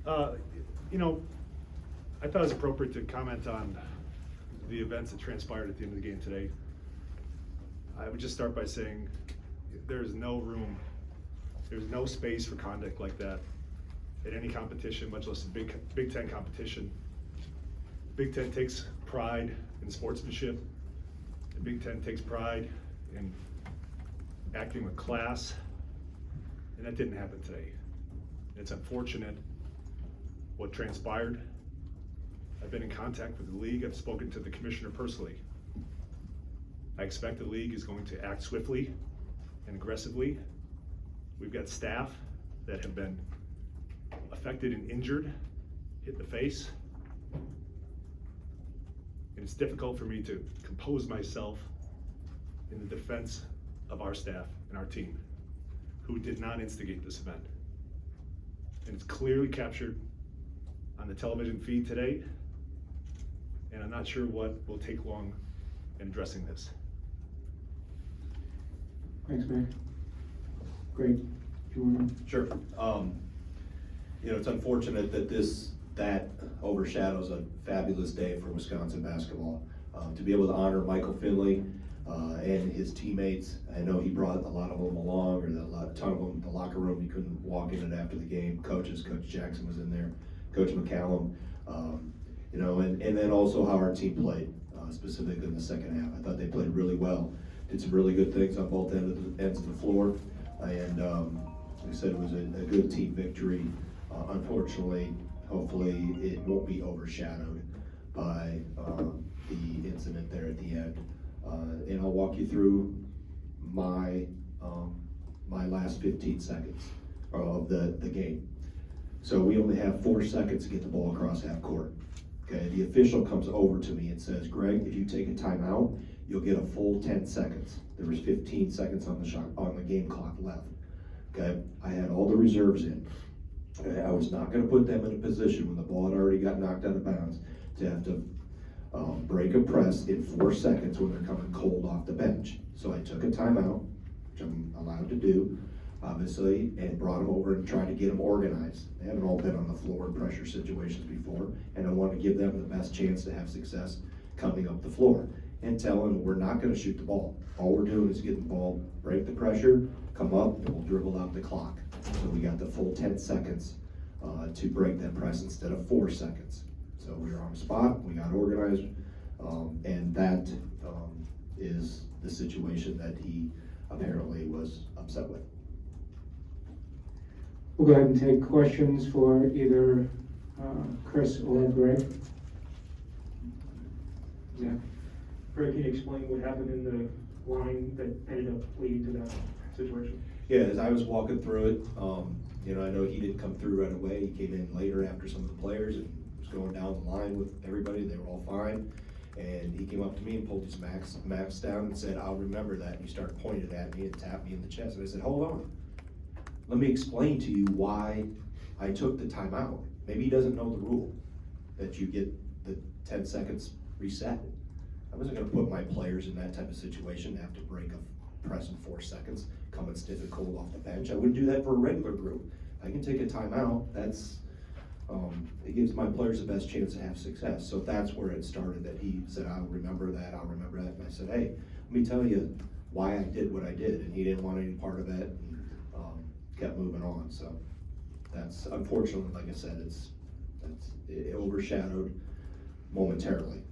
You know, I thought it was appropriate to comment on the events that transpired at the end of the game today. I would just start by saying there's no room, there's no space for conduct like that at any competition, much less a Big Ten competition. Big Ten takes pride in sportsmanship. The Big Ten takes pride in acting with class, and that didn't happen today. It's unfortunate what transpired. I've been in contact with the league. I've spoken to the commissioner personally. I expect the league is going to act swiftly and aggressively. We've got staff that have been affected and injured, hit in the face. And it's difficult for me to compose myself in the defense of our staff and our team, who did not instigate this event. And it's clearly captured on the television feed today, and I'm not sure what will take long in addressing this. Thanks, Mayor. Greg, do you want to? Sure. You know, it's unfortunate that that overshadows a fabulous day for Wisconsin basketball. To be able to honor Michael Finley and his teammates. I know he brought a lot of them along, or a ton of them in the locker room. He couldn't walk in it after the game. Coach Jackson was in there, Coach McCallum. You know, and then also how our team played, specifically in the second half. I thought they played really well. Did some really good things on both ends of the floor. And like I said, it was a good team victory. Unfortunately, hopefully it won't be overshadowed by the incident there at the end. And I'll walk you through my last 15 seconds of the game. So we only have 4 seconds to get the ball across half court. Okay, the official comes over to me and says, Greg, if you take a timeout, you'll get a full 10 seconds. There was 15 seconds on the game clock left. Okay, I had all the reserves in. Okay, I was not going to put them in a position when the ball had already got knocked out of bounds to have to break a press in 4 seconds when they're coming cold off the bench. So I took a timeout, which I'm allowed to do, obviously, and brought them over and tried to get them organized. They haven't all been on the floor in pressure situations before, and I want to give them the best chance to have success coming up the floor. And tell them we're not going to shoot the ball. All we're doing is getting the ball, break the pressure, come up, and we'll dribble out the clock. So we got the full 10 seconds to break that press instead of 4 seconds. So we were on the spot, we got organized, and that is the situation that he apparently was upset with. We'll go ahead and take questions for either Chris or Greg. Yeah. Greg, can you explain what happened in the line that ended up leading to that situation? Yeah, as I was walking through it, you know, I know he didn't come through right away. He came in later after some of the players and was going down the line with everybody. They were all fine. And he came up to me and pulled his max down and said, I'll remember that. And he started pointing at me and tapped me in the chest. And I said, hold on. Let me explain to you why I took the timeout. Maybe he doesn't know the rule that you get the 10 seconds reset. I wasn't going to put my players in that type of situation to have to break a press in 4 seconds, coming stiff and cold off the bench. I wouldn't do that for a regular group. I can take a timeout. That's it gives my players the best chance to have success. So that's where it started, that he said, I'll remember that, I'll remember that. And I said, hey, let me tell you why I did what I did. And he didn't want any part of it, and kept moving on. So that's, unfortunately, like I said, it overshadowed momentarily.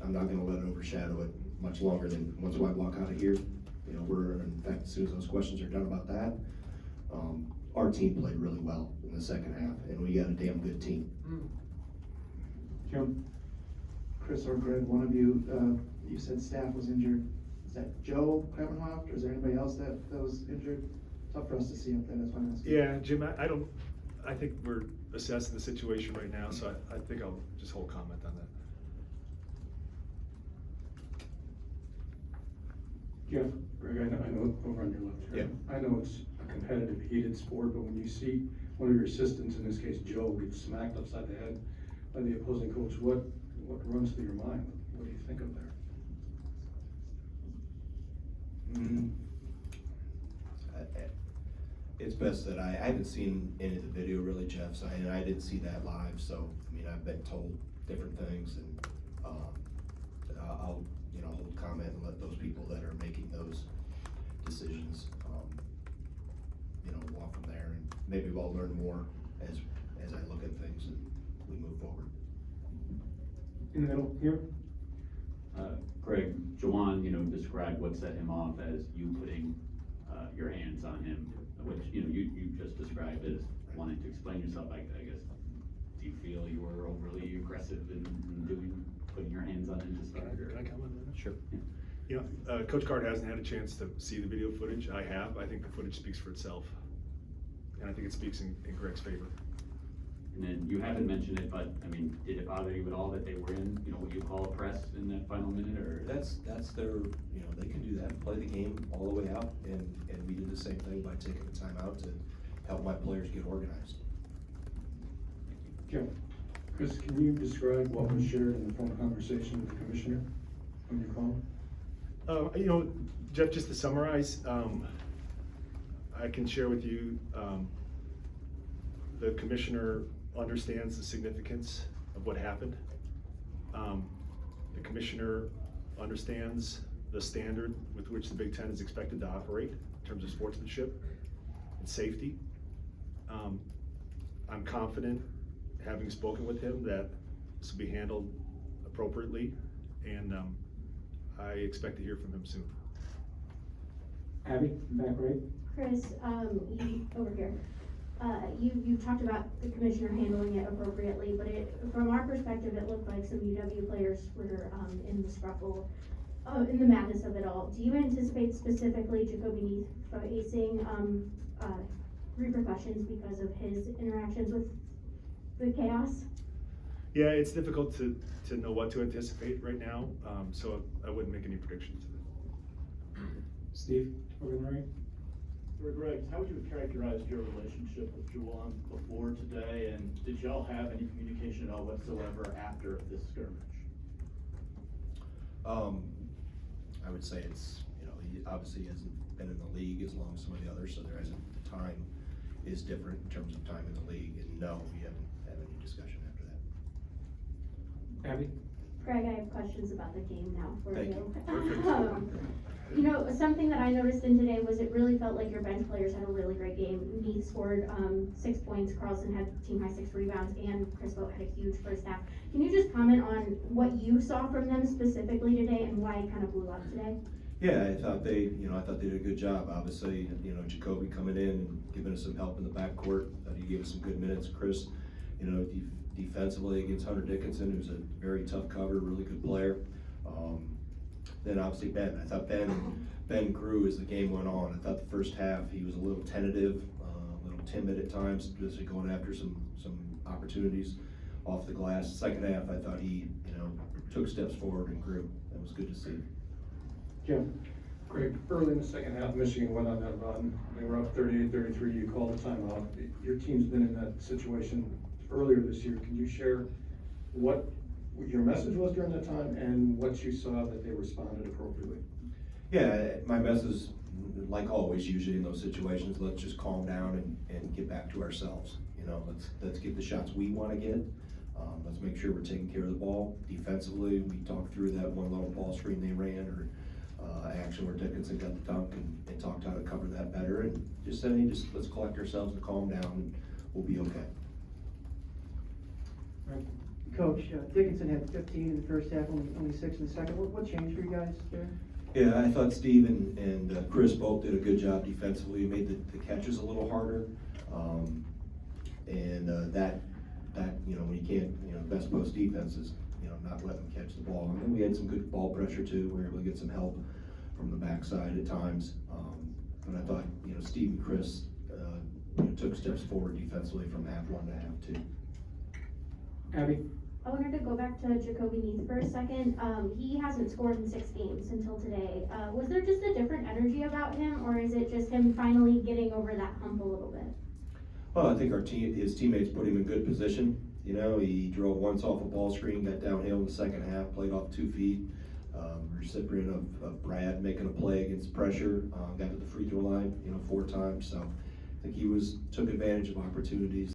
I'm not going to let it overshadow it much longer than once I walk out of here. You know, in fact, as soon as those questions are done about that, our team played really well in the second half, and we got a damn good team. Jim? Chris or Greg, one of you, you said staff was injured. Is that Joe Kremenhoff, or is there anybody else that was injured? Tough for us to see up there, that's why I'm asking. Yeah, Jim, I think we're assessing the situation right now, so I think I'll just hold comment on that. Jeff? Greg, I know over on your left here. Yeah. I know it's a competitive, heated sport, but when you see one of your assistants, in this case Joe, get smacked upside the head by the opposing coach, what runs through your mind? What do you think of there? It's best that I haven't seen any of the video really, Jeff, so, and I didn't see that live, so, I mean, I've been told different things, and, I'll, hold comment and let those people that are making those decisions, walk from there, and maybe we'll learn more as I look at things and we move forward. In the middle, here. Greg, Juwan, described what set him off as you putting, your hands on him, which, you just described as wanting to explain yourself, I guess. Do you feel you were overly aggressive in putting your hands on him to start? Can I comment on that? Sure. Coach Gard hasn't had a chance to see the video footage. I have. I think the footage speaks for itself. And I think it speaks in Greg's favor. And then you haven't mentioned it, but, I mean, did it bother you at all that they were in, what you call a press in that final minute, or? That's their, they can do that, play the game all the way out, and we did the same thing by taking the time out to help my players get organized. Jeff. Chris, can you describe what was shared in the phone conversation with the commissioner when you called? Jeff, just to summarize, I can share with you, the commissioner understands the significance of what happened. The commissioner understands the standard with which the Big Ten is expected to operate in terms of sportsmanship and safety. I'm confident, having spoken with him, that this will be handled appropriately, and I expect to hear from him soon. Abby, back right. Chris, over here. You talked about the commissioner handling it appropriately, but from our perspective, it looked like some UW players were in the scuffle, in the madness of it all. Do you anticipate specifically Jacoby Neath facing repercussions because of his interactions with the chaos? Yeah, it's difficult to know what to anticipate right now, so I wouldn't make any predictions. Steve, over on the right. For Greg, how would you characterize your relationship with Juwan before today, and did y'all have any communication at all whatsoever after this skirmish? I would say it's, he obviously hasn't been in the league as long as some of the others, so there isn't, the time is different in terms of time in the league, and no, we haven't had any discussion after that. Abby. Greg, I have questions about the game now for Thank you. Something that I noticed in today was it really felt like your bench players had a really great game. Neath scored 6 points, Carlson had team high 6 rebounds, and Chris Vogt had a huge first half. Can you just comment on what you saw from them specifically today and why it kind of blew up today? Yeah, I thought they did a good job. Obviously, Jacoby coming in and giving us some help in the backcourt. He gave us some good minutes. Chris, defensively against Hunter Dickinson, who's a very tough cover, really good player. Then obviously Ben. I thought Ben grew as the game went on. I thought the first half he was a little tentative, a little timid at times, just going after some opportunities off the glass. Second half, I thought he took steps forward and grew. That was good to see. Jeff. Greg, early in the second half, Michigan went on that run. They were up 38-33. You called a timeout. Your team's been in that situation earlier this year. Can you share what your message was during that time and what you saw that they responded appropriately? Yeah, my message, like always, usually in those situations, let's just calm down and get back to ourselves. Let's get the shots we want to get. Let's make sure we're taking care of the ball. Defensively, we talked through that one little ball screen they ran, or action where Dickinson got the dunk, and talked how to cover that better. And just let's collect ourselves and calm down, and we'll be okay. Right. Coach, Dickinson had 15 in the first half, only 6 in the second. What changed for you guys there? Yeah, I thought Steve and Chris both did a good job defensively. Made the catches a little harder, and that when you can't, best post defense is not letting them catch the ball. And then we had some good ball pressure too. We were able to get some help from the backside at times. But I thought Steve and Chris took steps forward defensively from half one to half two. Abby. I wanted to go back to Jacoby Neath for a second. He hasn't scored in 6 games until today. Was there just a different energy about him, or is it just him finally getting over that hump a little bit? Well, I think his teammates put him in good position. He drove once off a ball screen, got downhill in the second half, played off 2 feet. Recipient of Brad making a play against pressure, got to the free throw line, 4 times. So think he took advantage of opportunities